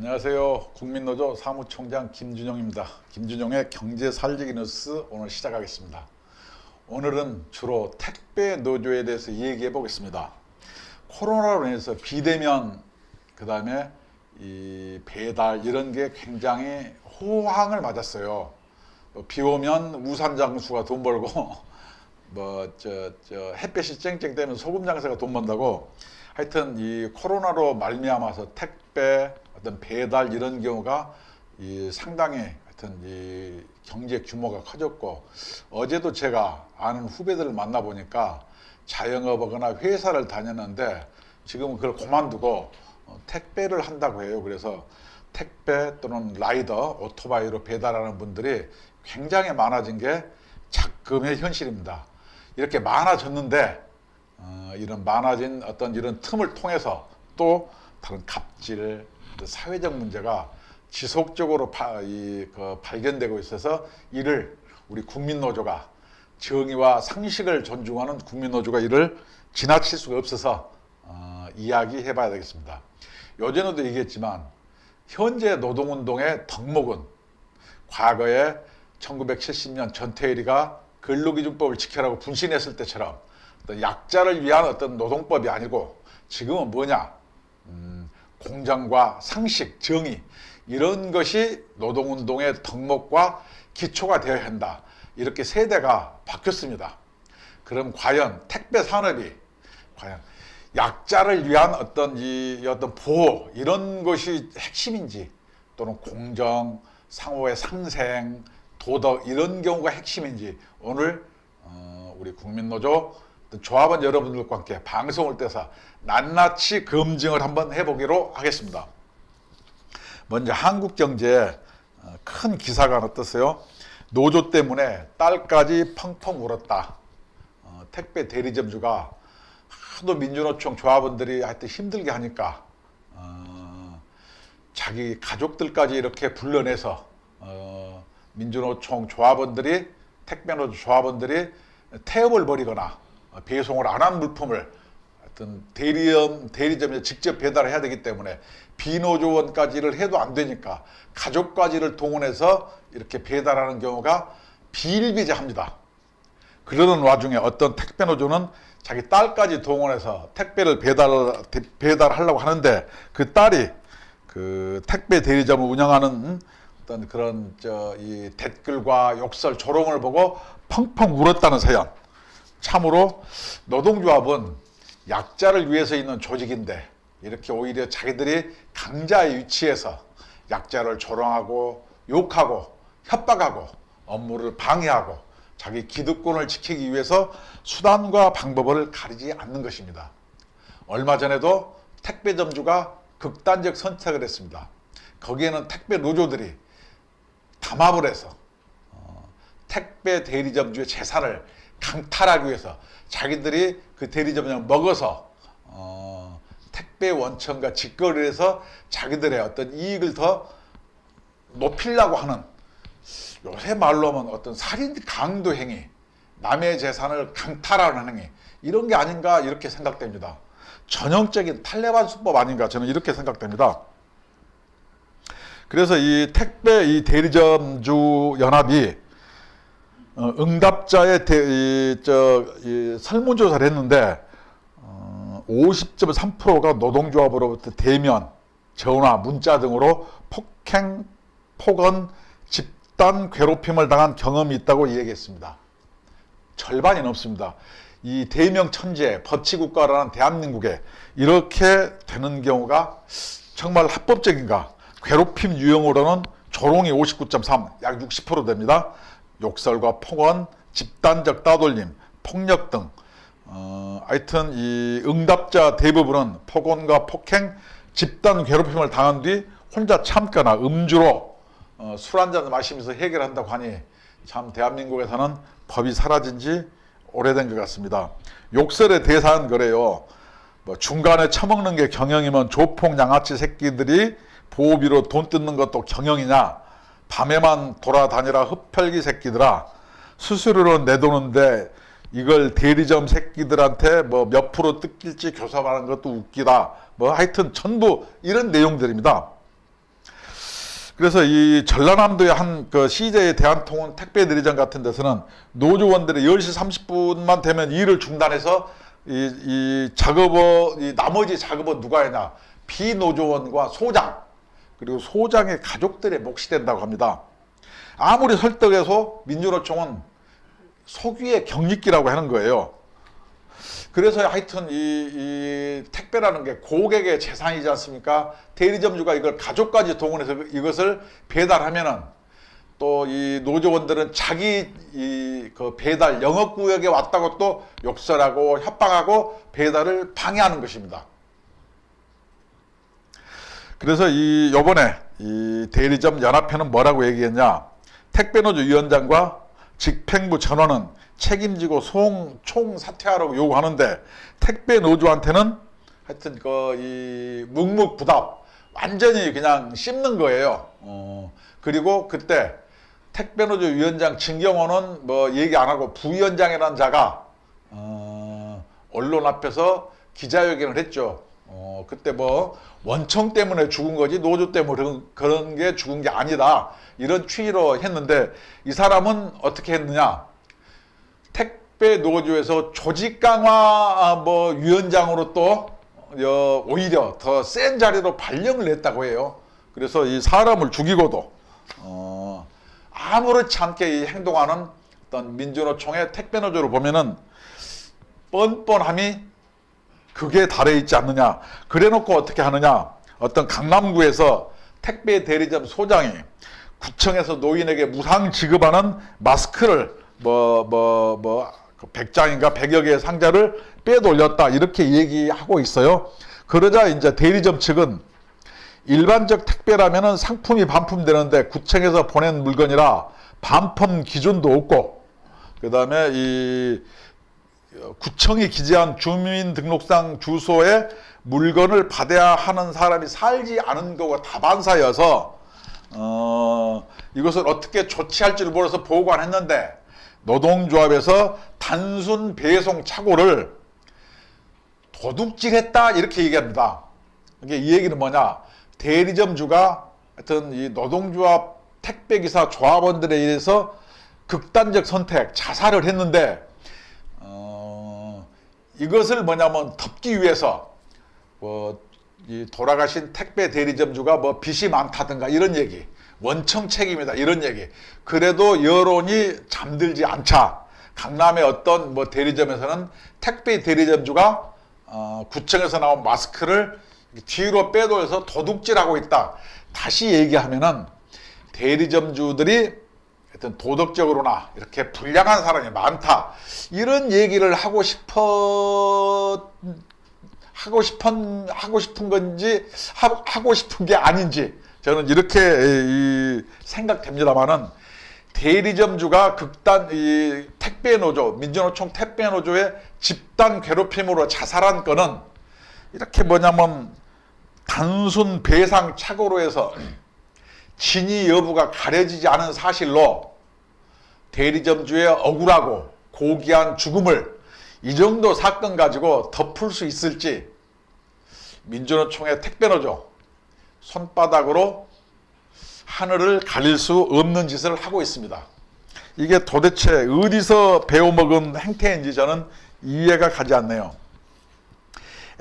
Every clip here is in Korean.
안녕하세요. 국민노조 사무총장 김준용입니다. 김준용의 경제 살리기 뉴스 오늘 시작하겠습니다. 오늘은 주로 택배 노조에 대해서 얘기해 보겠습니다. 코로나로 인해서 비대면, 그 다음에 이 배달 이런 게 굉장히 호황을 맞았어요. 비 오면 우산 장수가 돈 벌고 햇볕이 쨍쨍 되면 소금 장사가 돈 번다고, 하여튼 이 코로나로 말미암아서 택배, 어떤 배달 이런 경우가 상당히 하여튼 이 경제 규모가 커졌고, 어제도 제가 아는 후배들을 만나 보니까 자영업하거나 회사를 다녔는데 지금은 그걸 그만두고 택배를 한다고 해요. 그래서 택배 또는 라이더, 오토바이로 배달하는 분들이 굉장히 많아진 게 작금의 현실입니다. 이렇게 많아졌는데 이런 많아진 어떤 이런 틈을 통해서 또 다른 갑질, 사회적 문제가 지속적으로 발견되고 있어서 이를 우리 국민노조가, 정의와 상식을 존중하는 국민노조가 이를 지나칠 수가 없어서 이야기해 봐야 되겠습니다. 요전에도 얘기했지만 현재 노동운동의 덕목은 과거에 1970년 전태일이가 근로기준법을 지켜라고 분신했을 때처럼 어떤 약자를 위한 어떤 노동법이 아니고, 지금은 뭐냐, 공정과 상식, 정의, 이런 것이 노동운동의 덕목과 기초가 되어야 한다. 이렇게 세대가 바뀌었습니다. 그럼 과연 택배 산업이 과연 약자를 위한 어떤 보호, 이런 것이 핵심인지, 또는 공정, 상호의 상생, 도덕, 이런 경우가 핵심인지, 오늘 우리 국민노조 조합원 여러분들과 함께 방송을 떼서 낱낱이 검증을 한번 해보기로 하겠습니다. 먼저 한국경제에 큰 기사가 어떠세요? 노조 때문에 딸까지 펑펑 울었다. 택배 대리점주가 하도 민주노총 조합원들이 하여튼 힘들게 하니까 자기 가족들까지 이렇게 불러내서 민주노총 조합원들이, 택배노조 조합원들이 태업을 벌이거나 배송을 안 한 물품을 하여튼 대리점에 직접 배달을 해야 되기 때문에 비노조원까지를 해도 안 되니까 가족까지를 동원해서 이렇게 배달하는 경우가 비일비재합니다. 그러는 와중에 어떤 택배노조는 자기 딸까지 동원해서 택배를 배달하려고 하는데, 그 딸이 그 택배 대리점을 운영하는 어떤 그런 이 댓글과 욕설, 조롱을 보고 펑펑 울었다는 사연. 참으로 노동조합은 약자를 위해서 있는 조직인데, 이렇게 오히려 자기들이 강자의 위치에서 약자를 조롱하고 욕하고 협박하고 업무를 방해하고 자기 기득권을 지키기 위해서 수단과 방법을 가리지 않는 것입니다. 얼마 전에도 택배점주가 극단적 선택을 했습니다. 거기에는 택배 노조들이 담합을 해서 택배 대리점주의 재산을 강탈하기 위해서 자기들이 그 대리점을 먹어서 택배 원천과 직거래를 해서 자기들의 어떤 이익을 더 높이려고 하는, 요새 말로 하면 어떤 살인 강도 행위, 남의 재산을 강탈하는 행위, 이런 게 아닌가 이렇게 생각됩니다. 전형적인 탈레반 수법 아닌가, 저는 이렇게 생각됩니다. 그래서 이 택배 이 대리점주 연합이 응답자의 설문조사를 했는데 50.3%가 노동조합으로부터 대면, 전화, 문자 등으로 폭행, 폭언, 집단 괴롭힘을 당한 경험이 있다고 얘기했습니다. 절반이 넘습니다. 이 대명 천재, 법치국가라는 대한민국에 이렇게 되는 경우가 정말 합법적인가? 괴롭힘 유형으로는 조롱이 59.3, 약 60% 됩니다. 욕설과 폭언, 집단적 따돌림, 폭력 등 하여튼 이 응답자 대부분은 폭언과 폭행, 집단 괴롭힘을 당한 뒤 혼자 참거나 음주로 술 한잔 마시면서 해결한다고 하니, 참 대한민국에서는 법이 사라진 지 오래된 것 같습니다. 욕설의 대사는 그래요. 중간에 처먹는 게 경영이면 조폭 양아치 새끼들이 보호비로 돈 뜯는 것도 경영이냐? 밤에만 돌아다니라 흡혈귀 새끼들아. 수수료로 내도는데 이걸 대리점 새끼들한테 몇 프로 뜯길지 교섭하는 것도 웃기다. 하여튼 전부 이런 내용들입니다. 그래서 이 전라남도의 한 그 CJ 대한통운 택배 대리점 같은 데서는 노조원들이 10시 30분만 되면 일을 중단해서 이 나머지 작업은 누가 했냐? 비노조원과 소장, 그리고 소장의 가족들의 몫이 된다고 합니다. 아무리 설득해서 민주노총은 속위의 경직기라고 하는 거예요. 그래서 하여튼 이 택배라는 게 고객의 재산이지 않습니까? 대리점주가 이걸 가족까지 동원해서 이것을 배달하면은 또 이 노조원들은 자기 그 배달 영업구역에 왔다고 또 욕설하고 협박하고 배달을 방해하는 것입니다. 그래서 요번에 이 대리점 연합회는 뭐라고 얘기했냐? 택배노조 위원장과 직행부 전원은 책임지고 총 사퇴하라고 요구하는데, 택배 노조한테는 하여튼 이 묵묵부답 완전히 그냥 씹는 거예요. 그리고 그때 택배노조 위원장 진경호는 뭐 얘기 안 하고 부위원장이라는 자가 언론 앞에서 기자회견을 했죠. 그때 뭐 원청 때문에 죽은 거지 노조 때문에 그런 게 죽은 게 아니다, 이런 취지로 했는데, 이 사람은 어떻게 했느냐? 택배 노조에서 조직 강화 위원장으로 또 오히려 더 센 자리로 발령을 냈다고 해요. 그래서 이 사람을 죽이고도 아무렇지 않게 이 행동하는 어떤 민주노총의 택배 노조를 보면은 뻔뻔함이 극에 달해 있지 않느냐. 그래놓고 어떻게 하느냐? 어떤 강남구에서 택배 대리점 소장이 구청에서 노인에게 무상 지급하는 마스크를 100장인가 100여 개의 상자를 빼돌렸다, 이렇게 얘기하고 있어요. 그러자 이제 대리점 측은 일반적 택배라면은 상품이 반품되는데 구청에서 보낸 물건이라 반품 기준도 없고, 그 다음에 이 구청이 기재한 주민등록상 주소에 물건을 받아야 하는 사람이 살지 않은 거가 다반사여서 이것을 어떻게 조치할지를 몰라서 보고안했는데, 노동조합에서 단순 배송 착오를 도둑질했다, 이렇게 얘기합니다. 이게 이 얘기는 뭐냐? 대리점주가 하여튼 이 노동조합 택배기사 조합원들에 의해서 극단적 선택, 자살을 했는데 이것을 뭐냐면 덮기 위해서 이 돌아가신 택배 대리점주가 빚이 많다든가 이런 얘기, 원청 책임이다 이런 얘기. 그래도 여론이 잠들지 않자 강남의 어떤 대리점에서는 택배 대리점주가 구청에서 나온 마스크를 뒤로 빼돌려서 도둑질하고 있다. 다시 얘기하면은 대리점주들이 하여튼 도덕적으로나 이렇게 불량한 사람이 많다, 이런 얘기를 하고 싶은 건지 하고 싶은 게 아닌지 저는 이렇게 생각됩니다만은, 대리점주가 이 택배노조, 민주노총 택배노조의 집단 괴롭힘으로 자살한 건은 이렇게 단순 배상 착오로 해서 진위 여부가 가려지지 않은 사실로 대리점주의 억울하고 고귀한 죽음을 이 정도 사건 가지고 덮을 수 있을지 민주노총의 택배노조 손바닥으로 하늘을 가릴 수 없는 짓을 하고 있습니다. 이게 도대체 어디서 배워먹은 행태인지 저는 이해가 가지 않네요.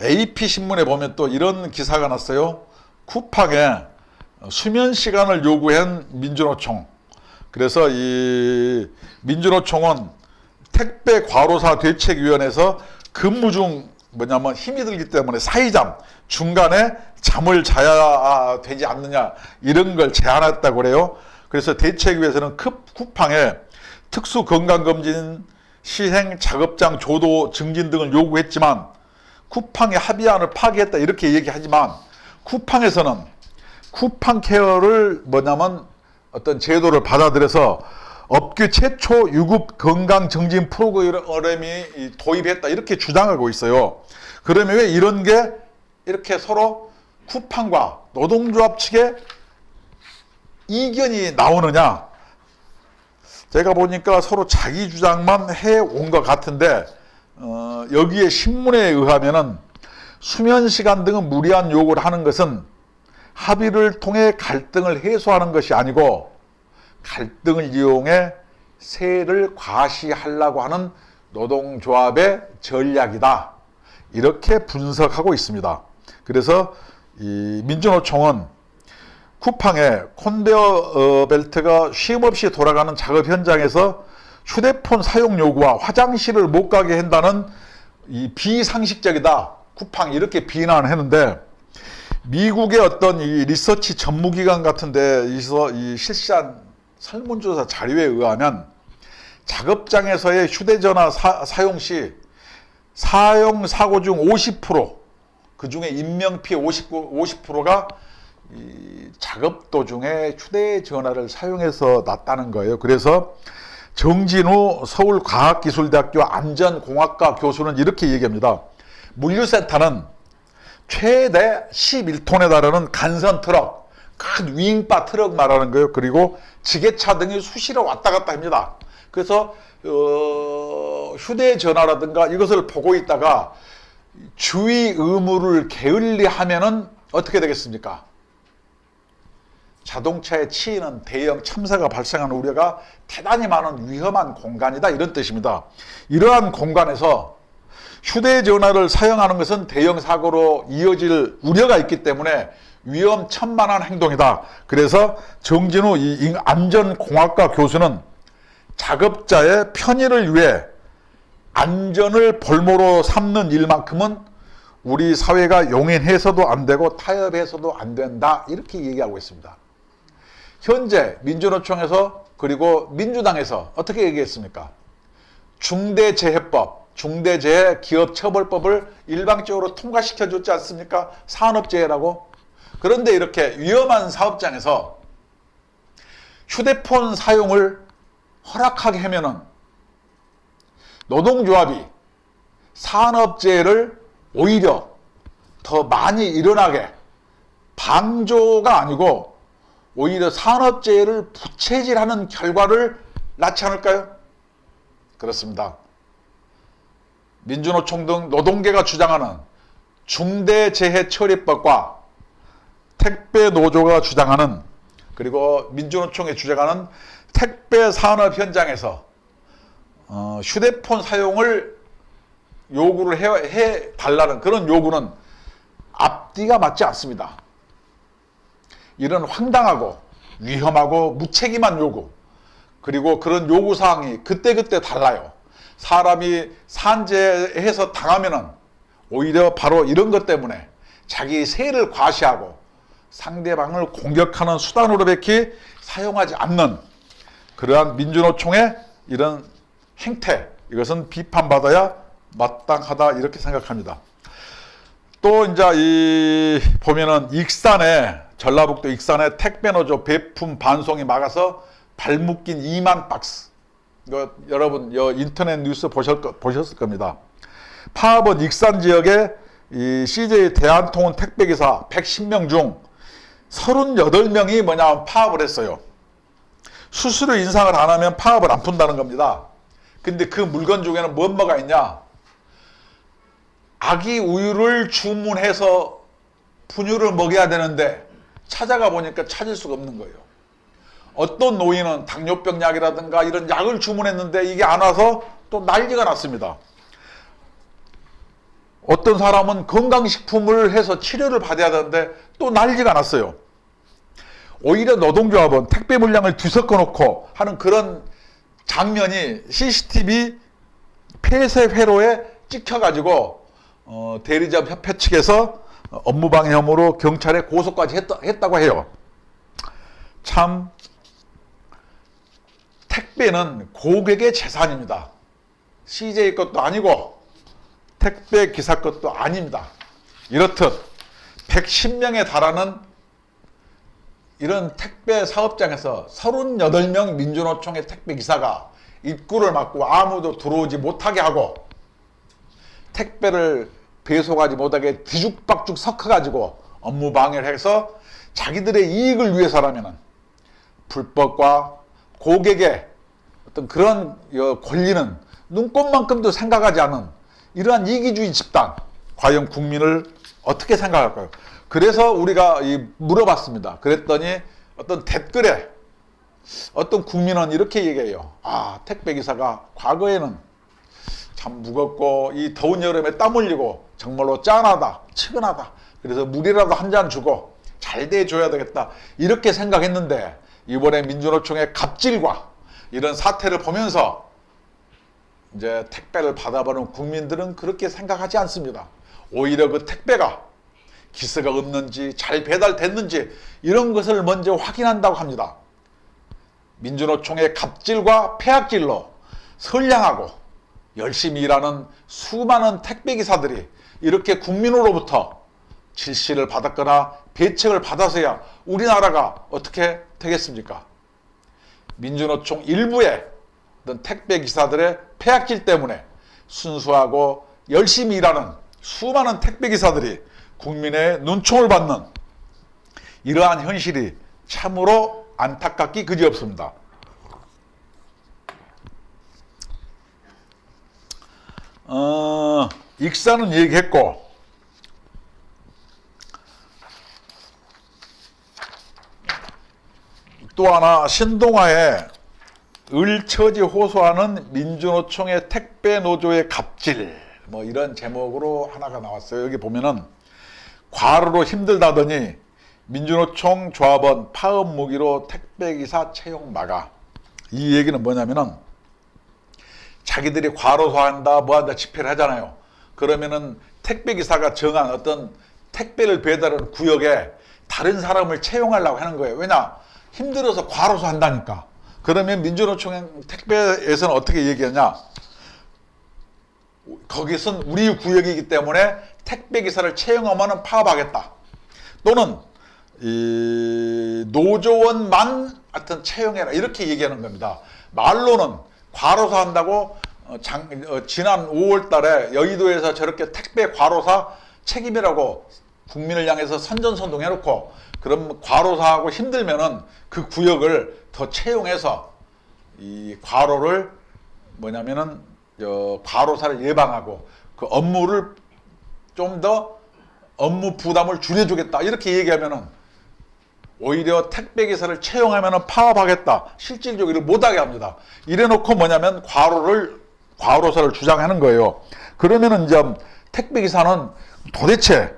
AP신문에 보면 또 이런 기사가 났어요. 쿠팡에 수면 시간을 요구한 민주노총. 그래서 이 민주노총은 택배 과로사 대책위원회에서 근무 중 힘이 들기 때문에 사이잠, 중간에 잠을 자야 되지 않느냐, 이런 걸 제안했다고 그래요. 그래서 대책위에서는 쿠팡에 특수 건강검진 시행 작업장 조도 증진 등을 요구했지만 쿠팡의 합의안을 파기했다, 이렇게 얘기하지만 쿠팡에서는 쿠팡케어를 어떤 제도를 받아들여서 업계 최초 유급 건강 증진 프로그램이 도입했다, 이렇게 주장하고 있어요. 그러면 왜 이런 게 이렇게 서로 쿠팡과 노동조합 측에 이견이 나오느냐? 제가 보니까 서로 자기 주장만 해온 것 같은데, 여기에 신문에 의하면은 수면 시간 등은 무리한 요구를 하는 것은 합의를 통해 갈등을 해소하는 것이 아니고 갈등을 이용해 세를 과시하려고 하는 노동조합의 전략이다. 이렇게 분석하고 있습니다. 그래서 이 민주노총은 쿠팡의 컨베어 벨트가 쉼없이 돌아가는 작업 현장에서 휴대폰 사용 요구와 화장실을 못 가게 한다는 이 비상식적이다. 쿠팡 이렇게 비난을 했는데 미국의 어떤 이 리서치 전무기관 같은 데서 이 실시한 설문조사 자료에 의하면 작업장에서의 휴대전화 사용 시 사용 사고 중 50%, 그 중에 인명피해 50%가 이 작업 도중에 휴대전화를 사용해서 났다는 거예요. 그래서 정진우 서울과학기술대학교 안전공학과 교수는 이렇게 얘기합니다. 물류센터는 최대 11톤에 달하는 간선 트럭, 큰 윙바 트럭 말하는 거예요. 그리고 지게차 등이 수시로 왔다 갔다 합니다. 그래서 휴대전화라든가 이것을 보고 있다가 주의 의무를 게을리하면은 어떻게 되겠습니까? 자동차에 치이는 대형 참사가 발생하는 우려가 대단히 많은 위험한 공간이다, 이런 뜻입니다. 이러한 공간에서 휴대전화를 사용하는 것은 대형 사고로 이어질 우려가 있기 때문에 위험천만한 행동이다. 그래서 정진우 이 안전공학과 교수는 작업자의 편의를 위해 안전을 볼모로 삼는 일만큼은 우리 사회가 용인해서도 안 되고 타협해서도 안 된다, 이렇게 얘기하고 있습니다. 현재 민주노총에서 그리고 민주당에서 어떻게 얘기했습니까? 중대재해법, 중대재해기업처벌법을 일방적으로 통과시켜줬지 않습니까? 산업재해라고. 그런데 이렇게 위험한 사업장에서 휴대폰 사용을 허락하게 하면은 노동조합이 산업재해를 오히려 더 많이 일어나게 방조가 아니고 오히려 산업재해를 부채질하는 결과를 낳지 않을까요? 그렇습니다. 민주노총 등 노동계가 주장하는 중대재해처리법과 택배노조가 주장하는, 그리고 민주노총이 주장하는 택배 산업 현장에서 휴대폰 사용을 요구를 해달라는 그런 요구는 앞뒤가 맞지 않습니다. 이런 황당하고 위험하고 무책임한 요구, 그리고 그런 요구사항이 그때그때 달라요. 사람이 산재해서 당하면은 오히려 바로 이런 것 때문에 자기 세를 과시하고 상대방을 공격하는 수단으로밖에 사용하지 않는 그러한 민주노총의 이런 행태, 이것은 비판받아야 마땅하다, 이렇게 생각합니다. 또 이제 보면은 전라북도 익산의 택배노조 배품 반송이 막아서 발묶인 2만 박스. 여러분 인터넷 뉴스 보셨을 겁니다. 파업은 익산 지역의 이 CJ 대한통운 택배기사 110명 중 38명이 파업을 했어요. 수수료 인상을 안 하면 파업을 안 푼다는 겁니다. 근데 그 물건 중에는 뭐가 있냐? 아기 우유를 주문해서 분유를 먹여야 되는데 찾아가 보니까 찾을 수가 없는 거예요. 어떤 노인은 당뇨병 약이라든가 이런 약을 주문했는데 이게 안 와서 또 난리가 났습니다. 어떤 사람은 건강식품을 해서 치료를 받아야 되는데 또 난리가 났어요. 오히려 노동조합은 택배 물량을 뒤섞어 놓고 하는 그런 장면이 CCTV 폐쇄 회로에 찍혀가지고 대리점 협회 측에서 업무방해 혐의로 경찰에 고소까지 했다고 해요. 참 택배는 고객의 재산입니다. CJ 것도 아니고 택배 기사 것도 아닙니다. 이렇듯 110명에 달하는 이런 택배 사업장에서 38명 민주노총의 택배 기사가 입구를 막고 아무도 들어오지 못하게 하고 택배를 배송하지 못하게 뒤죽박죽 섞어가지고 업무 방해를 해서 자기들의 이익을 위해서라면 불법과 고객의 어떤 그런 권리는 눈꼽만큼도 생각하지 않은 이러한 이기주의 집단, 과연 국민을 어떻게 생각할까요? 그래서 우리가 물어봤습니다. 그랬더니 어떤 댓글에 어떤 국민은 이렇게 얘기해요. 아, 택배기사가 과거에는 참 무겁고 이 더운 여름에 땀 흘리고 정말로 짠하다, 측은하다. 그래서 물이라도 한 잔 주고 잘 대해줘야 되겠다. 이렇게 생각했는데 이번에 민주노총의 갑질과 이런 사태를 보면서 이제 택배를 받아보는 국민들은 그렇게 생각하지 않습니다. 오히려 그 택배가 기스가 없는지 잘 배달됐는지 이런 것을 먼저 확인한다고 합니다. 민주노총의 갑질과 폐악질로 선량하고 열심히 일하는 수많은 택배기사들이 이렇게 국민으로부터 질시를 받았거나 배척을 받아서야 우리나라가 어떻게 되겠습니까? 민주노총 일부의 어떤 택배기사들의 폐악질 때문에 순수하고 열심히 일하는 수많은 택배기사들이 국민의 눈총을 받는 이러한 현실이 참으로 안타깝기 그지없습니다. 익사는 얘기했고 또 하나 신동아에 을처지 호소하는 민주노총의 택배노조의 갑질 뭐 이런 제목으로 하나가 나왔어요. 여기 보면은 과로로 힘들다더니 민주노총 조합원 파업 무기로 택배기사 채용 막아. 이 얘기는 뭐냐면은 자기들이 과로소한다 뭐한다 집회를 하잖아요. 그러면은 택배기사가 정한 어떤 택배를 배달하는 구역에 다른 사람을 채용하려고 하는 거예요. 왜냐? 힘들어서 과로소 한다니까. 그러면 민주노총 택배에서는 어떻게 얘기하냐? 거기선 우리 구역이기 때문에 택배기사를 채용하면 파업하겠다. 또는 이 노조원만 하여튼 채용해라. 이렇게 얘기하는 겁니다. 말로는 과로사 한다고 지난 5월 달에 여의도에서 저렇게 택배 과로사 책임이라고 국민을 향해서 선전선동 해놓고 그럼 과로사하고 힘들면은 그 구역을 더 채용해서 이 과로를 뭐냐면은 과로사를 예방하고 그 업무를 좀 더 업무 부담을 줄여주겠다 이렇게 얘기하면은 오히려 택배기사를 채용하면은 파업하겠다 실질적으로 못하게 합니다. 이래놓고 뭐냐면 과로사를 주장하는 거예요. 그러면은 이제 택배기사는 도대체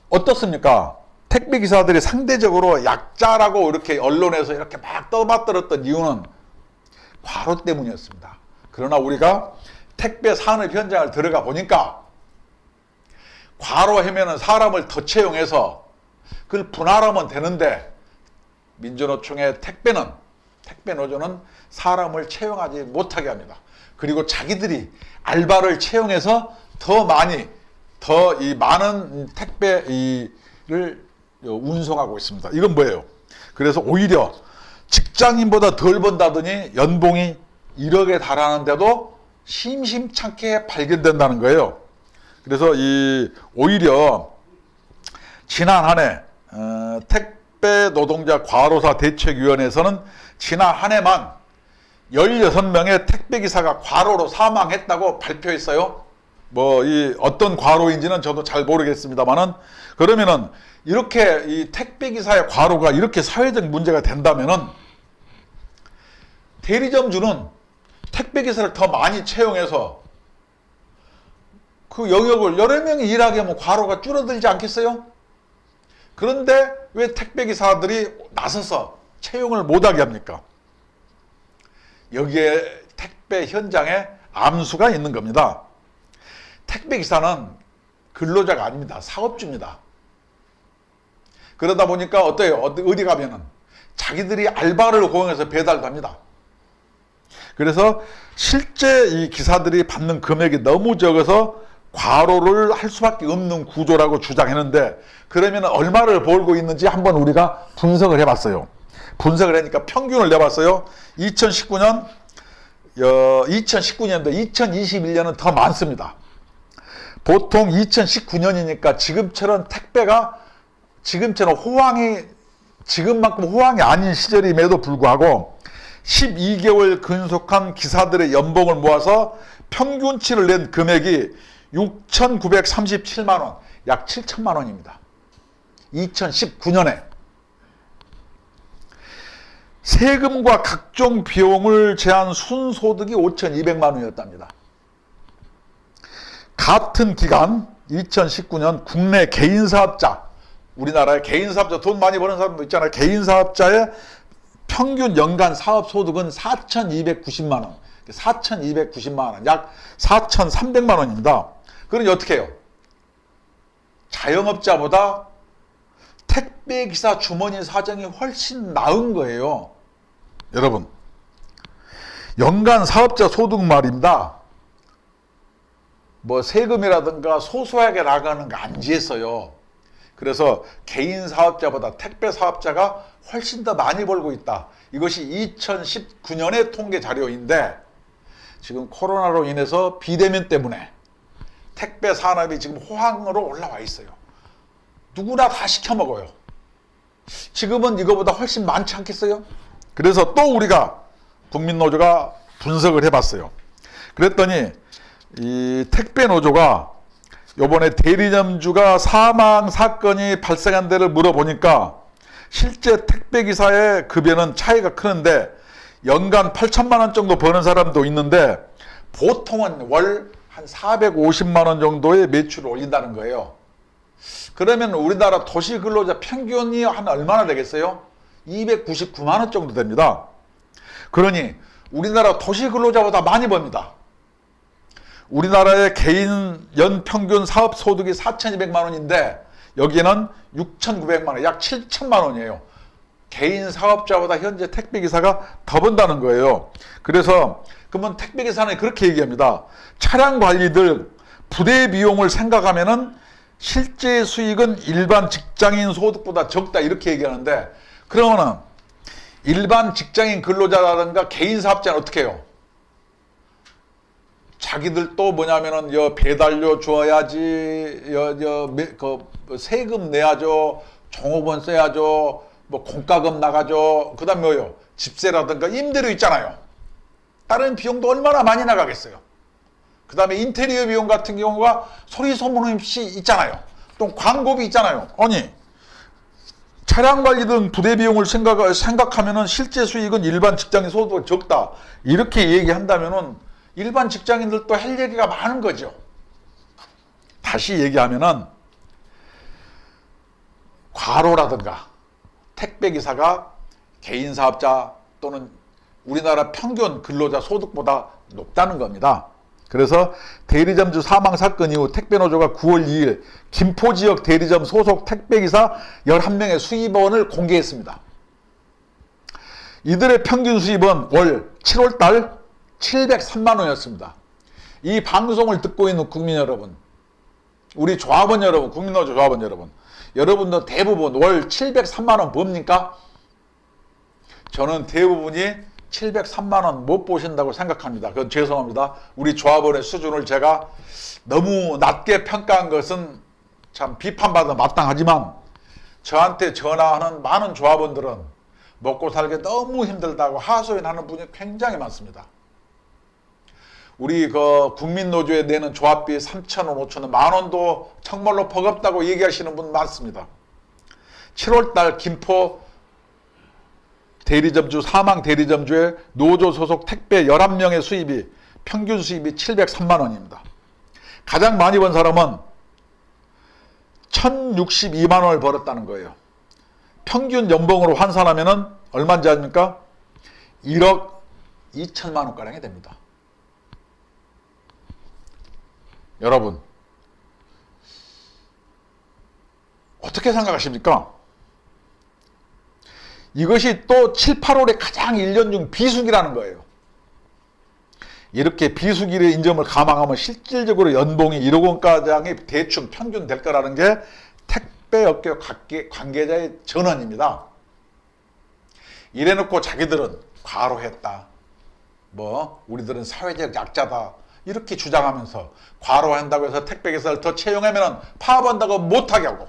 어떻습니까? 택배기사들이 상대적으로 약자라고 이렇게 언론에서 이렇게 막 떠받들었던 이유는 과로 때문이었습니다. 그러나 우리가 택배 산업 현장을 들어가 보니까 과로하면은 사람을 더 채용해서 그걸 분할하면 되는데 민주노총의 택배노조는 사람을 채용하지 못하게 합니다. 그리고 자기들이 알바를 채용해서 더 많은 택배를 운송하고 있습니다. 이건 뭐예요? 그래서 오히려 직장인보다 덜 번다더니 연봉이 1억에 달하는데도 심심찮게 발견된다는 거예요. 그래서 오히려 지난 한 해 택배 노동자 과로사 대책위원회에서는 지난 한 해만 16명의 택배기사가 과로로 사망했다고 발표했어요. 어떤 과로인지는 저도 잘 모르겠습니다만은 그러면은 이렇게 이 택배기사의 과로가 이렇게 사회적 문제가 된다면은 대리점주는 택배기사를 더 많이 채용해서 그 영역을 여러 명이 일하게 하면 과로가 줄어들지 않겠어요? 그런데 왜 택배기사들이 나서서 채용을 못하게 합니까? 여기에 택배 현장에 암수가 있는 겁니다. 택배기사는 근로자가 아닙니다. 사업주입니다. 그러다 보니까 어때요? 어디 가면은 자기들이 알바를 고용해서 배달도 합니다. 그래서 실제 이 기사들이 받는 금액이 너무 적어서 과로를 할 수밖에 없는 구조라고 주장했는데 그러면 얼마를 벌고 있는지 한번 우리가 분석을 해봤어요. 분석을 하니까 평균을 내봤어요. 2019년도 2021년은 더 많습니다. 보통 2019년이니까 지금처럼 택배가 지금처럼 지금만큼 호황이 아닌 시절임에도 불구하고 12개월 근속한 기사들의 연봉을 모아서 평균치를 낸 금액이 6,937만 원, 약 7천만 원입니다. 2019년에 세금과 각종 비용을 제한 순소득이 5,200만 원이었답니다. 같은 기간 2019년 국내 개인사업자, 우리나라의 개인사업자, 돈 많이 버는 사람도 있잖아요. 개인사업자의 평균 연간 사업소득은 4,290만 원, 4,290만 원, 약 4,300만 원입니다. 그러니 어떻게 해요? 자영업자보다 택배기사 주머니 사정이 훨씬 나은 거예요. 여러분, 연간 사업자 소득 말입니다. 뭐 세금이라든가 소소하게 나가는 거 안 지했어요. 그래서 개인 사업자보다 택배 사업자가 훨씬 더 많이 벌고 있다. 이것이 2019년의 통계 자료인데, 지금 코로나로 인해서 비대면 때문에 택배 산업이 지금 호황으로 올라와 있어요. 누구나 다 시켜 먹어요. 지금은 이거보다 훨씬 많지 않겠어요? 그래서 또 우리가 국민노조가 분석을 해봤어요. 그랬더니 이 택배노조가 요번에 대리점주가 사망 사건이 발생한 데를 물어보니까 실제 택배기사의 급여는 차이가 크는데 연간 8천만 원 정도 버는 사람도 있는데 보통은 월 한 450만 원 정도의 매출을 올린다는 거예요. 그러면 우리나라 도시 근로자 평균이 한 얼마나 되겠어요? 299만 원 정도 됩니다. 그러니 우리나라 도시 근로자보다 많이 법니다. 우리나라의 개인 연평균 사업소득이 4,200만 원인데 여기는 6,900만 원, 약 7천만 원이에요. 개인 사업자보다 현재 택배기사가 더 번다는 거예요. 그래서 그러면 택배기사는 그렇게 얘기합니다. 차량 관리들 부대 비용을 생각하면은 실제 수익은 일반 직장인 소득보다 적다, 이렇게 얘기하는데, 그러면은 일반 직장인 근로자라든가 개인 사업자는 어떻게 해요? 자기들 또 뭐냐면은 배달료 줘야지, 세금 내야죠, 종업원 써야죠, 뭐 공과금 나가죠, 그 다음 뭐요? 집세라든가 임대료 있잖아요. 다른 비용도 얼마나 많이 나가겠어요. 그 다음에 인테리어 비용 같은 경우가 소리 소문 없이 있잖아요. 또 광고비 있잖아요. 아니, 차량 관리 등 부대 비용을 생각하면은 실제 수익은 일반 직장인 소득보다 적다, 이렇게 얘기한다면은 일반 직장인들도 할 얘기가 많은 거죠. 다시 얘기하면은 과로라든가 택배기사가 개인 사업자 또는 우리나라 평균 근로자 소득보다 높다는 겁니다. 그래서 대리점주 사망 사건 이후 택배노조가 9월 2일 김포지역 대리점 소속 택배기사 11명의 수입원을 공개했습니다. 이들의 평균 수입은 월 7월달 703만 원이었습니다. 이 방송을 듣고 있는 국민 여러분, 우리 조합원 여러분, 국민노조 조합원 여러분, 여러분도 대부분 월 703만 원 봅니까? 저는 대부분이 703만 원 못 보신다고 생각합니다. 그건 죄송합니다. 우리 조합원의 수준을 제가 너무 낮게 평가한 것은 참 비판받아 마땅하지만, 저한테 전화하는 많은 조합원들은 먹고 살기 너무 힘들다고 하소연하는 분이 굉장히 많습니다. 우리 국민노조에 내는 조합비 3,000원, 5,000원, 만 원도 정말로 버겁다고 얘기하시는 분 많습니다. 7월달 김포 대리점주, 사망 대리점주의 노조 소속 택배 11명의 수입이, 평균 수입이 703만 원입니다. 가장 많이 번 사람은 1,062만 원을 벌었다는 거예요. 평균 연봉으로 환산하면 얼마인지 아십니까? 1억 2천만 원가량이 됩니다. 여러분, 어떻게 생각하십니까? 이것이 또 7, 8월에 가장 1년 중 비수기라는 거예요. 이렇게 비수기의 인점을 감안하면 실질적으로 연봉이 1억 원가량이 대충 평균 될 거라는 게 택배업계 관계자의 전언입니다. 이래놓고 자기들은 과로했다, 뭐 우리들은 사회적 약자다, 이렇게 주장하면서 과로한다고 해서 택배기사를 더 채용하면 파업한다고 못하게 하고,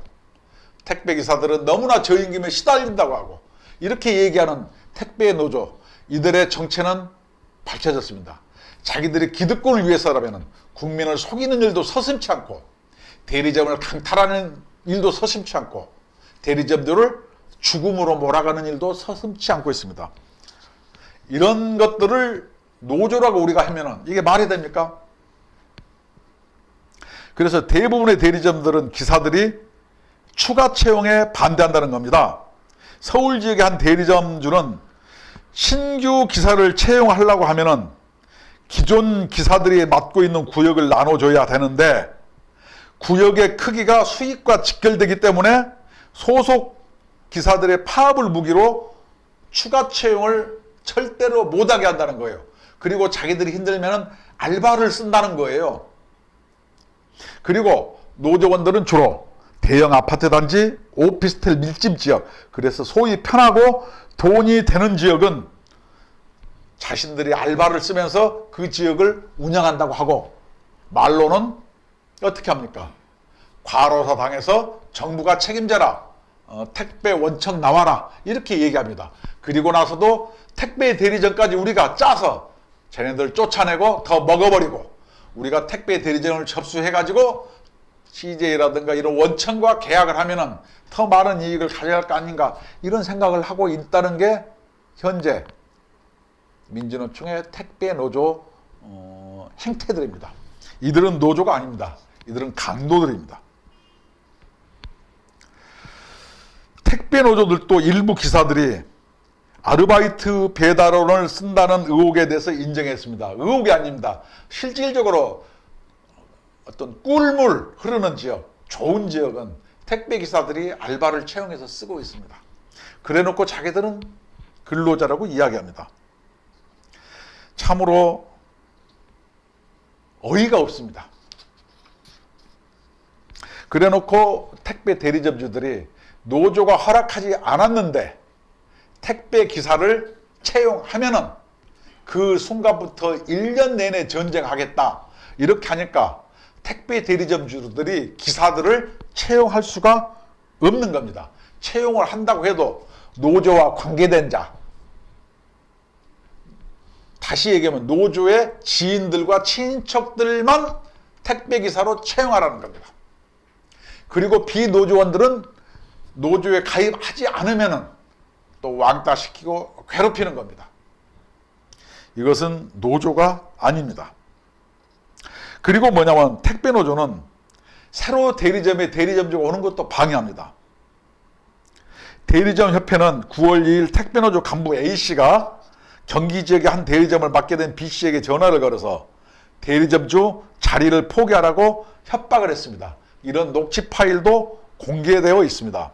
택배기사들은 너무나 저임금에 시달린다고 하고, 이렇게 얘기하는 택배 노조, 이들의 정체는 밝혀졌습니다. 자기들의 기득권을 위해서라면 국민을 속이는 일도 서슴지 않고, 대리점을 강탈하는 일도 서슴지 않고, 대리점주를 죽음으로 몰아가는 일도 서슴지 않고 있습니다. 이런 것들을 노조라고 우리가 하면은 이게 말이 됩니까? 그래서 대부분의 대리점들은 기사들이 추가 채용에 반대한다는 겁니다. 서울 지역의 한 대리점주는 신규 기사를 채용하려고 하면은 기존 기사들이 맡고 있는 구역을 나눠줘야 되는데 구역의 크기가 수익과 직결되기 때문에 소속 기사들의 파업을 무기로 추가 채용을 절대로 못하게 한다는 거예요. 그리고 자기들이 힘들면 알바를 쓴다는 거예요. 그리고 노조원들은 주로 대형 아파트 단지, 오피스텔 밀집 지역, 그래서 소위 편하고 돈이 되는 지역은 자신들이 알바를 쓰면서 그 지역을 운영한다고 하고, 말로는 어떻게 합니까? 과로사 당해서 정부가 책임져라, 택배 원청 나와라, 이렇게 얘기합니다. 그리고 나서도 택배 대리점까지 우리가 짜서 쟤네들 쫓아내고 더 먹어버리고, 우리가 택배 대리점을 접수해가지고 CJ라든가 이런 원청과 계약을 하면은 더 많은 이익을 가져갈 거 아닌가, 이런 생각을 하고 있다는 게 현재 민주노총의 택배 노조 행태들입니다. 이들은 노조가 아닙니다. 이들은 강도들입니다. 택배 노조들도 일부 기사들이 아르바이트 배달원을 쓴다는 의혹에 대해서 인정했습니다. 의혹이 아닙니다. 실질적으로 어떤 꿀물 흐르는 지역, 좋은 지역은 택배 기사들이 알바를 채용해서 쓰고 있습니다. 그래놓고 자기들은 근로자라고 이야기합니다. 참으로 어이가 없습니다. 그래놓고 택배 대리점주들이 노조가 허락하지 않았는데 택배 기사를 채용하면은 그 순간부터 1년 내내 전쟁하겠다, 이렇게 하니까 택배 대리점주들이 기사들을 채용할 수가 없는 겁니다. 채용을 한다고 해도 노조와 관계된 자, 다시 얘기하면 노조의 지인들과 친척들만 택배기사로 채용하라는 겁니다. 그리고 비노조원들은 노조에 가입하지 않으면 또 왕따시키고 괴롭히는 겁니다. 이것은 노조가 아닙니다. 그리고 뭐냐면 택배노조는 새로 대리점에 대리점주가 오는 것도 방해합니다. 대리점협회는 9월 2일 택배노조 간부 A씨가 경기 지역의 한 대리점을 맡게 된 B씨에게 전화를 걸어서 대리점주 자리를 포기하라고 협박을 했습니다. 이런 녹취 파일도 공개되어 있습니다.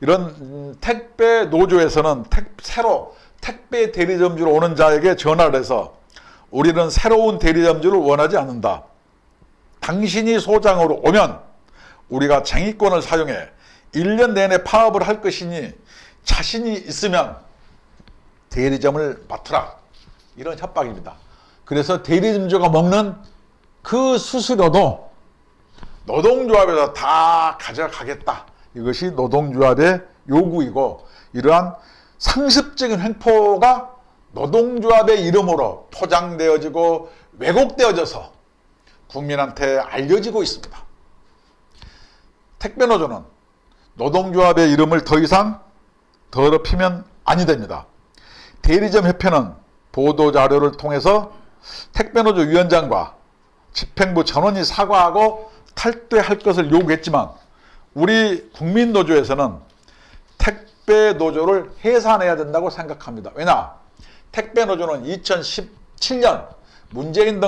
이런 택배 노조에서는 새로 택배 대리점주로 오는 자에게 전화를 해서 우리는 새로운 대리점주를 원하지 않는다. 당신이 소장으로 오면 우리가 쟁의권을 사용해 1년 내내 파업을 할 것이니 자신이 있으면 대리점을 맡으라. 이런 협박입니다. 그래서 대리점주가 먹는 그 수수료도 노동조합에서 다 가져가겠다. 이것이 노동조합의 요구이고, 이러한 상습적인 횡포가 노동조합의 이름으로 포장되어지고 왜곡되어져서 국민한테 알려지고 있습니다. 택배노조는 노동조합의 이름을 더 이상 더럽히면 아니 됩니다. 대리점협회는 보도자료를 통해서 택배노조 위원장과 집행부 전원이 사과하고 탈퇴할 것을 요구했지만 우리 국민노조에서는 택배노조를 해산해야 된다고 생각합니다. 왜냐? 택배노조는 2017년 문재인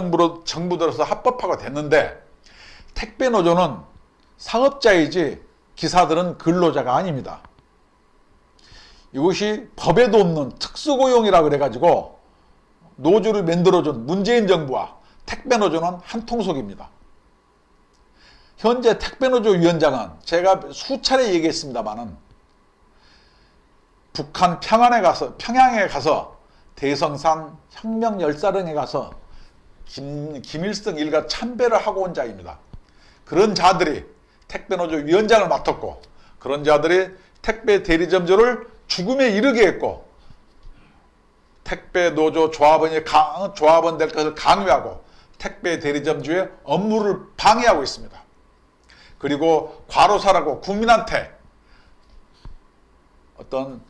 정부 들어서 합법화가 됐는데 택배노조는 사업자이지 기사들은 근로자가 아닙니다. 이것이 법에도 없는 특수고용이라 그래가지고 노조를 만들어준 문재인 정부와 택배노조는 한 통속입니다. 현재 택배노조 위원장은 제가 수차례 얘기했습니다마는 북한 평양에 가서 대성산 혁명열사령에 가서 김일성 일가 참배를 하고 온 자입니다. 그런 자들이 택배노조 위원장을 맡았고, 그런 자들이 택배 대리점주를 죽음에 이르게 했고, 택배노조 조합원 될 것을 강요하고 택배 대리점주의 업무를 방해하고 있습니다. 그리고 과로사라고 국민한테 어떤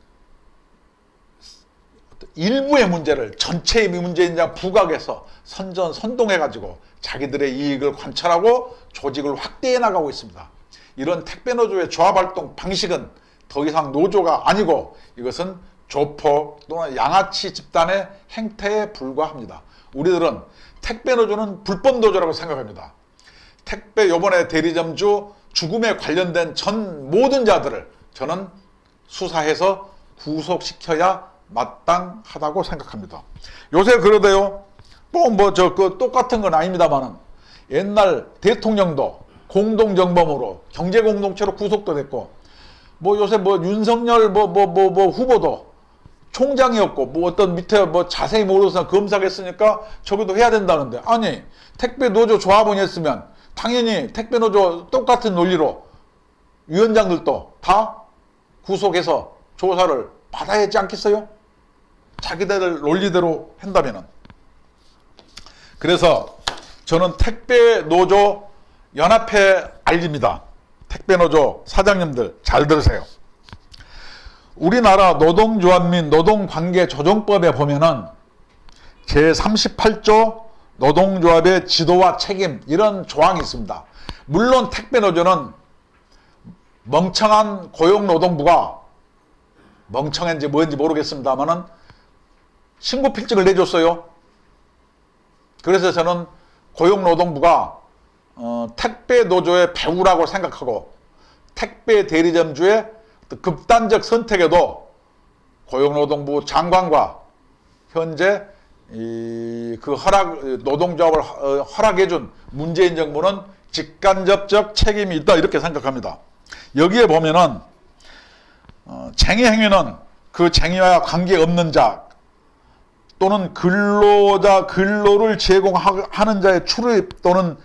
일부의 문제를 전체의 문제인 부각해서 선동해가지고 자기들의 이익을 관철하고 조직을 확대해 나가고 있습니다. 이런 택배노조의 조합활동 방식은 더 이상 노조가 아니고 이것은 조폭 또는 양아치 집단의 행태에 불과합니다. 우리들은 택배노조는 불법노조라고 생각합니다. 택배 요번에 대리점주 죽음에 관련된 전 모든 자들을 저는 수사해서 구속시켜야 마땅하다고 생각합니다. 요새 그러대요. 그 똑같은 건 아닙니다만은 옛날 대통령도 공동정범으로 경제공동체로 구속도 됐고 요새 윤석열 후보도 총장이었고 어떤 밑에 자세히 모르서 검사했으니까 저기도 해야 된다는데 아니 택배노조 조합원이 했으면 당연히 택배노조 똑같은 논리로 위원장들도 다 구속해서 조사를 받아야 하지 않겠어요? 자기들 논리대로 한다면은. 그래서 저는 택배노조 연합회 알립니다. 택배노조 사장님들 잘 들으세요. 우리나라 노동조합 및 노동관계조정법에 보면은 제38조 노동조합의 지도와 책임 이런 조항이 있습니다. 물론 택배노조는 멍청한 고용노동부가 멍청한지 뭔지 모르겠습니다만은 신고필증을 내줬어요. 그래서 저는 고용노동부가 택배노조의 배후라고 생각하고 택배 대리점주의 극단적 선택에도 고용노동부 장관과 현재 노동조합을 허락해준 문재인 정부는 직간접적 책임이 있다 이렇게 생각합니다. 여기에 보면은 쟁의 행위는 그 쟁의와 관계없는 자 또는 근로를 제공하는 자의 출입 또는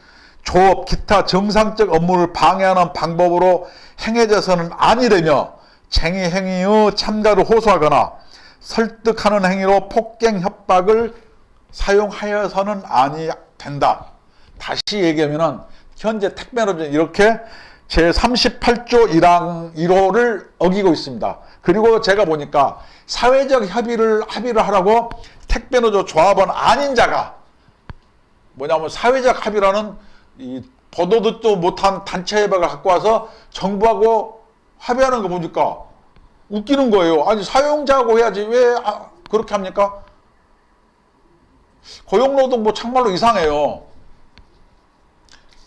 조업, 기타 정상적 업무를 방해하는 방법으로 행해져서는 아니라며 쟁의 행위의 참가를 호소하거나 설득하는 행위로 폭행, 협박을 사용하여서는 아니 된다. 다시 얘기하면은 현재 택배노조는 이렇게 제38조 1항 1호를 어기고 있습니다. 그리고 제가 보니까 사회적 합의를 하라고 택배노조 조합원 아닌 자가 뭐냐면 사회적 합의라는 이 보도 듣도 못한 단체 협약을 갖고 와서 정부하고 합의하는 거 보니까 웃기는 거예요. 아니 사용자하고 해야지 왜 그렇게 합니까? 고용노동부 참말로 이상해요.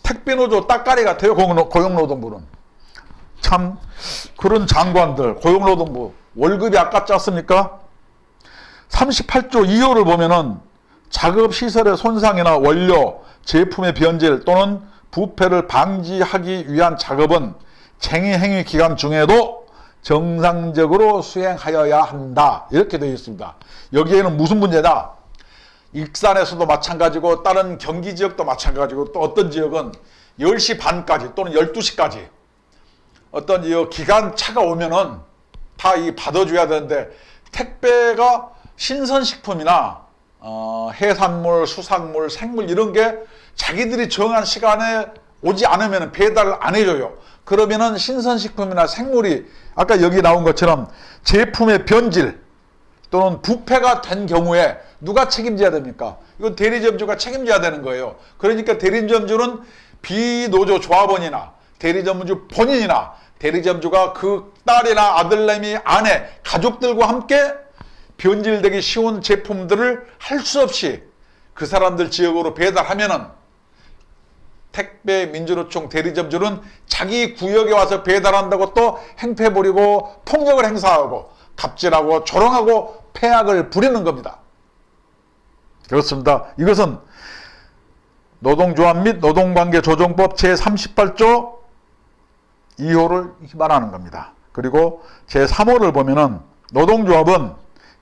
택배노조 따까리 같아요. 고용노동부는. 참 그런 장관들 고용노동부 월급이 아깝지 않습니까? 38조 2호를 보면은 작업시설의 손상이나 원료, 제품의 변질 또는 부패를 방지하기 위한 작업은 쟁의행위 기간 중에도 정상적으로 수행하여야 한다. 이렇게 되어 있습니다. 여기에는 무슨 문제다? 익산에서도 마찬가지고 다른 경기 지역도 마찬가지고 또 어떤 지역은 10시 반까지 또는 12시까지 어떤 이 기간차가 오면은 다 받아줘야 되는데 택배가 신선식품이나 해산물, 수산물, 생물 이런 게 자기들이 정한 시간에 오지 않으면 배달을 안 해줘요. 그러면은 신선식품이나 생물이 아까 여기 나온 것처럼 제품의 변질 또는 부패가 된 경우에 누가 책임져야 됩니까? 이건 대리점주가 책임져야 되는 거예요. 그러니까 대리점주는 비노조 조합원이나 대리점주 본인이나 대리점주가 그 딸이나 아들내미, 아내, 가족들과 함께 변질되기 쉬운 제품들을 할 수 없이 그 사람들 지역으로 배달하면은 택배민주노총 대리점주는 자기 구역에 와서 배달한다고 또 행패 부리고 폭력을 행사하고 갑질하고 조롱하고 폐악을 부리는 겁니다. 그렇습니다. 이것은 노동조합 및 노동관계조정법 제38조 2호를 위반하는 겁니다. 그리고 제3호를 보면은 노동조합은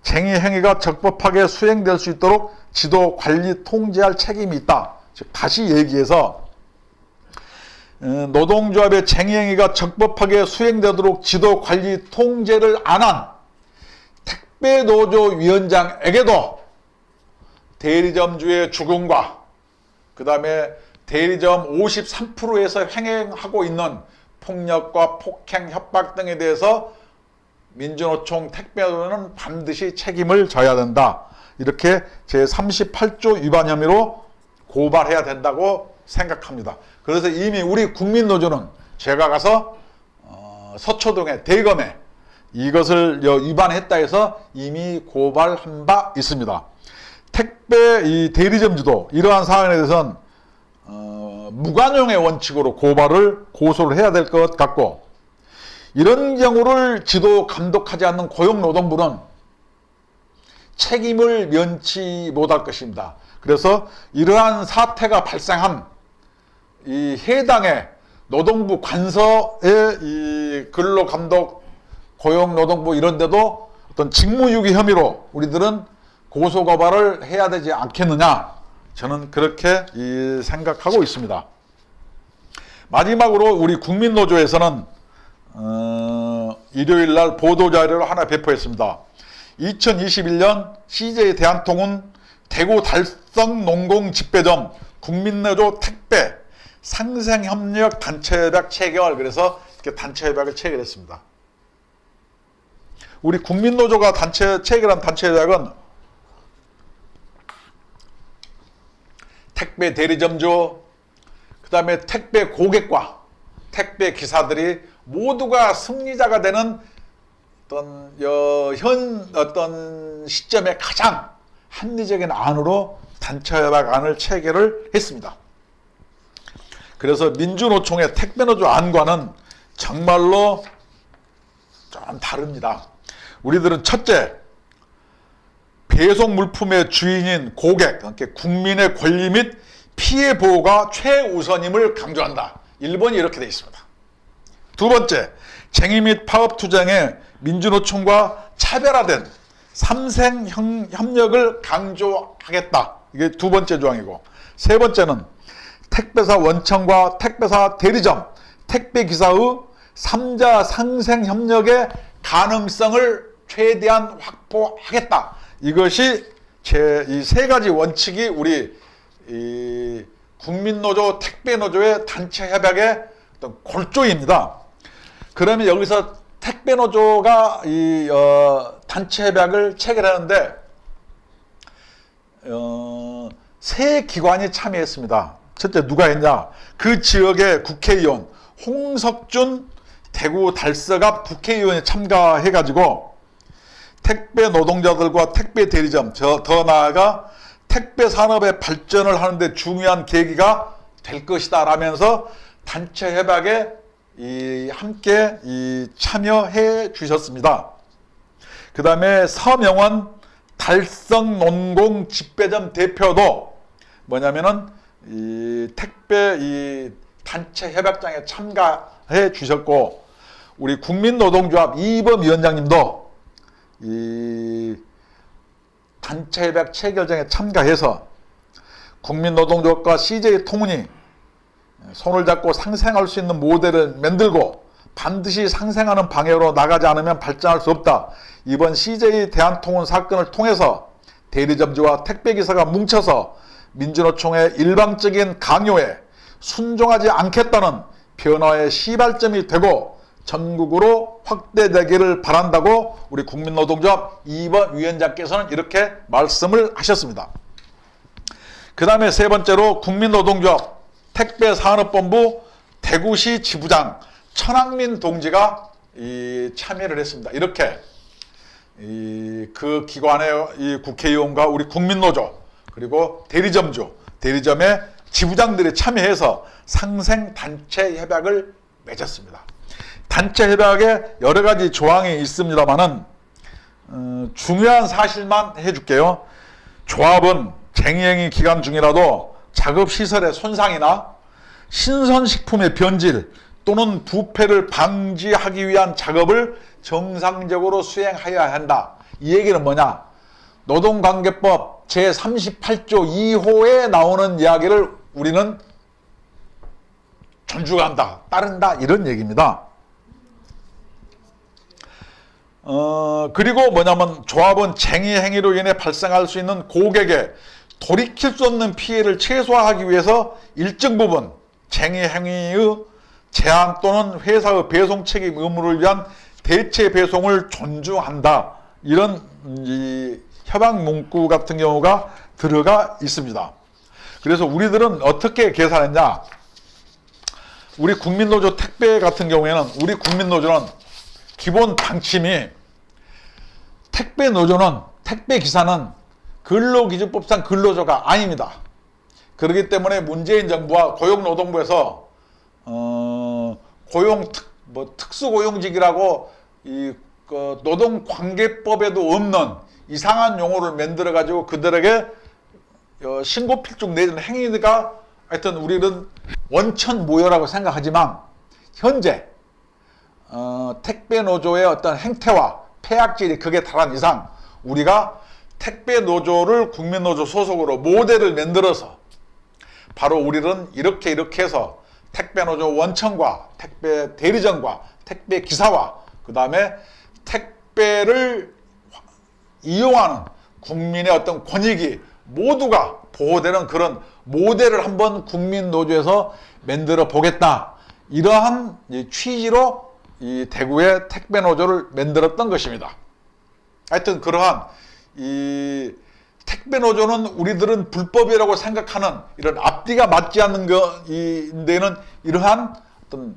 쟁의 행위가 적법하게 수행될 수 있도록 지도, 관리, 통제할 책임이 있다. 즉 다시 얘기해서 노동조합의 쟁의 행위가 적법하게 수행되도록 지도, 관리, 통제를 안 한 택배노조 위원장에게도 대리점주의 죽음과 그 다음에 대리점 53%에서 횡행하고 있는 폭력과 폭행, 협박 등에 대해서 민주노총 택배노조는 반드시 책임을 져야 된다. 이렇게 제38조 위반 혐의로 고발해야 된다고 생각합니다. 그래서 이미 우리 국민노조는 제가 가서 서초동의 대검에 이것을 위반했다 해서 이미 고발한 바 있습니다. 택배 이 대리점주도 이러한 사안에 대해서는 무관용의 원칙으로 고소를 해야 될 것 같고, 이런 경우를 지도 감독하지 않는 고용노동부는 책임을 면치 못할 것입니다. 그래서 이러한 사태가 발생한 이 해당의 노동부 관서의 이 근로감독, 고용노동부 이런 데도 어떤 직무유기 혐의로 우리들은 고소고발을 해야 되지 않겠느냐, 저는 그렇게 생각하고 있습니다. 마지막으로 우리 국민노조에서는 일요일날 보도자료를 하나 배포했습니다. 2021년 CJ 대한통운 대구 달성농공집배점 국민노조 택배 상생협력 단체협약 체결, 그래서 이렇게 단체협약을 체결했습니다. 우리 국민노조가 체결한 단체협약은 택배 대리점주, 그 다음에 택배 고객과 택배 기사들이 모두가 승리자가 되는 어떤 시점에 가장 합리적인 안으로 단체협약안을 체결을 했습니다. 그래서 민주노총의 택배노조 안과는 정말로 좀 다릅니다. 우리들은 첫째, 배송 물품의 주인인 고객, 그러니까 국민의 권리 및 피해 보호가 최우선임을 강조한다. 1번이 이렇게 되어 있습니다. 두 번째, 쟁의 및 파업 투쟁에 민주노총과 차별화된 삼생 협력을 강조하겠다. 이게 두 번째 조항이고, 세 번째는 택배사 원청과 택배사 대리점, 택배기사의 3자 상생 협력의 가능성을 최대한 확보하겠다. 이것이 이 세 가지 원칙이 우리 이 국민노조, 택배노조의 단체 협약의 어떤 골조입니다. 그러면 여기서 택배노조가 단체 협약을 체결하는데 세 기관이 참여했습니다. 첫째 누가 했냐? 그 지역의 국회의원 홍석준 대구 달서갑 국회의원이 참가해가지고 택배 노동자들과 택배 대리점, 더 나아가 택배 산업의 발전을 하는데 중요한 계기가 될 것이다 라면서 단체 협약에 함께 참여해 주셨습니다. 그 다음에 서명원 달성농공 집배점 대표도 뭐냐면은 택배 단체 협약장에 참가해 주셨고, 우리 국민노동조합 이범 위원장님도 단체 협약 체결장에 참가해서 국민노동조합과 CJ 통운이 손을 잡고 상생할 수 있는 모델을 만들고 반드시 상생하는 방향으로 나가지 않으면 발전할 수 없다. 이번 CJ 대한통운 사건을 통해서 대리점주와 택배기사가 뭉쳐서 민주노총의 일방적인 강요에 순종하지 않겠다는 변화의 시발점이 되고 전국으로 확대되기를 바란다고 우리 국민노동조합 이번 위원장께서는 이렇게 말씀을 하셨습니다. 그 다음에 세 번째로 국민노동조합 택배산업본부 대구시 지부장 천학민 동지가 참여를 했습니다. 이렇게 그 기관의 국회의원과 우리 국민노조 그리고 대리점의 지부장들이 참여해서 상생단체 협약을 맺었습니다. 단체 협약에 여러 가지 조항이 있습니다만은 중요한 사실만 해줄게요. 조합은 쟁의행위 기간 중이라도 작업시설의 손상이나 신선식품의 변질 또는 부패를 방지하기 위한 작업을 정상적으로 수행하여야 한다. 이 얘기는 뭐냐? 노동관계법 제38조 2호에 나오는 이야기를 우리는 존중한다, 따른다, 이런 얘기입니다. 그리고 뭐냐면 조합은 쟁의 행위로 인해 발생할 수 있는 고객의 돌이킬 수 없는 피해를 최소화하기 위해서 일정 부분 쟁의 행위의 제한 또는 회사의 배송 책임 의무를 위한 대체 배송을 존중한다. 이런 이 협약 문구 같은 경우가 들어가 있습니다. 그래서 우리들은 어떻게 계산했냐? 우리 국민노조 택배 같은 경우에는 우리 국민노조는 기본 방침이 택배 노조는 택배 기사는 근로기준법상 근로자가 아닙니다. 그렇기 때문에 문재인 정부와 고용노동부에서 특수고용직이라고 노동관계법에도 없는 이상한 용어를 만들어 가지고 그들에게 신고필중 내는 행위가 하여튼 우리는 원천무효라고 생각하지만 현재 택배 노조의 어떤 행태와 폐악질이 극에 달한 이상 우리가 택배 노조를 국민노조 소속으로 모델을 만들어서 바로 우리는 이렇게 해서 택배 노조 원청과 택배 대리점과 택배 기사와 그 다음에 택배를 이용하는 국민의 어떤 권익이 모두가 보호되는 그런 모델을 한번 국민노조에서 만들어 보겠다. 이러한 취지로 이 대구의 택배 노조를 만들었던 것입니다. 하여튼 그러한 이 택배 노조는 우리들은 불법이라고 생각하는 이런 앞뒤가 맞지 않는 데는 이러한 어떤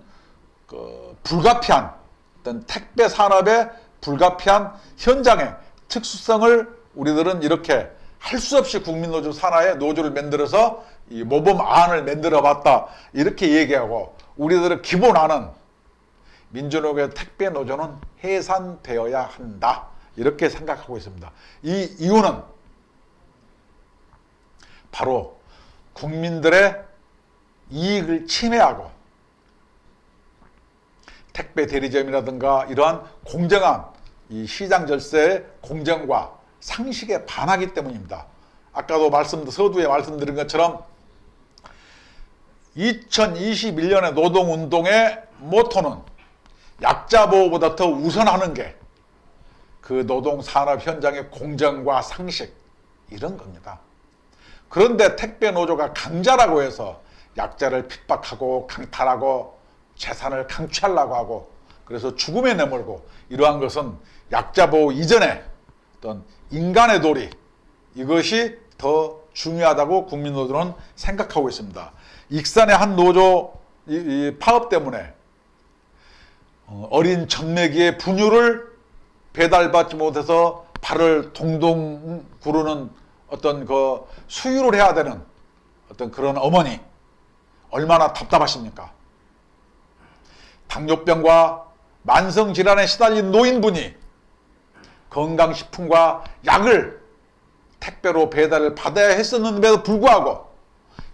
불가피한 어떤 택배 산업의 불가피한 현장의 특수성을 우리들은 이렇게 할 수 없이 국민노조 산하의 노조를 만들어서 이 모범안을 만들어 봤다. 이렇게 얘기하고 우리들의 기본안은 민주노조의 택배 노조는 해산되어야 한다. 이렇게 생각하고 있습니다. 이 이유는 바로 국민들의 이익을 침해하고 택배 대리점이라든가 이러한 공정한 이 시장 질서의 공정과 상식에 반하기 때문입니다. 아까도 서두에 말씀드린 것처럼 2021년의 노동운동의 모토는 약자 보호보다 더 우선하는 게 그 노동산업 현장의 공정과 상식 이런 겁니다. 그런데 택배 노조가 강자라고 해서 약자를 핍박하고 강탈하고 재산을 강취하려고 하고 그래서 죽음에 내몰고 이러한 것은 약자 보호 이전에 어떤 인간의 도리 이것이 더 중요하다고 국민노조는 생각하고 있습니다. 익산의 한 노조 이 파업 때문에 어린 전매기의 분유를 배달받지 못해서 발을 동동 구르는 어떤 수유를 해야 되는 어떤 그런 어머니 얼마나 답답하십니까? 당뇨병과 만성질환에 시달린 노인분이 건강식품과 약을 택배로 배달을 받아야 했었는데도 불구하고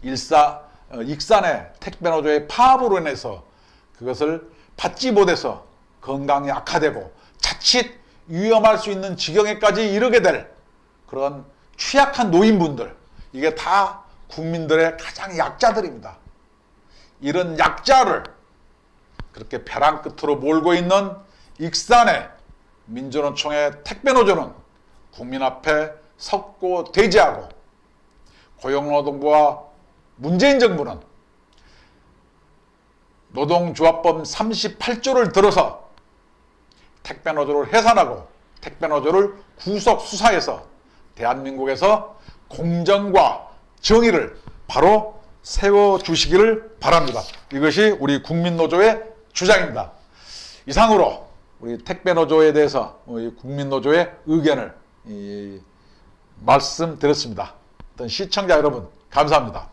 익산의 택배노조의 파업으로 인해서 그것을 받지 못해서 건강이 악화되고 자칫 위험할 수 있는 지경에까지 이르게 될 그런 취약한 노인분들 이게 다 국민들의 가장 약자들입니다. 이런 약자를 그렇게 벼랑 끝으로 몰고 있는 익산의 민주노총의 택배노조는 국민 앞에 섰고 대지하고 고용노동부와 문재인 정부는 노동조합법 38조를 들어서 택배노조를 해산하고 택배노조를 구속 수사해서 대한민국에서 공정과 정의를 바로 세워주시기를 바랍니다. 이것이 우리 국민노조의 주장입니다. 이상으로 우리 택배노조에 대해서 우리 국민노조의 의견을 말씀드렸습니다. 시청자 여러분 감사합니다.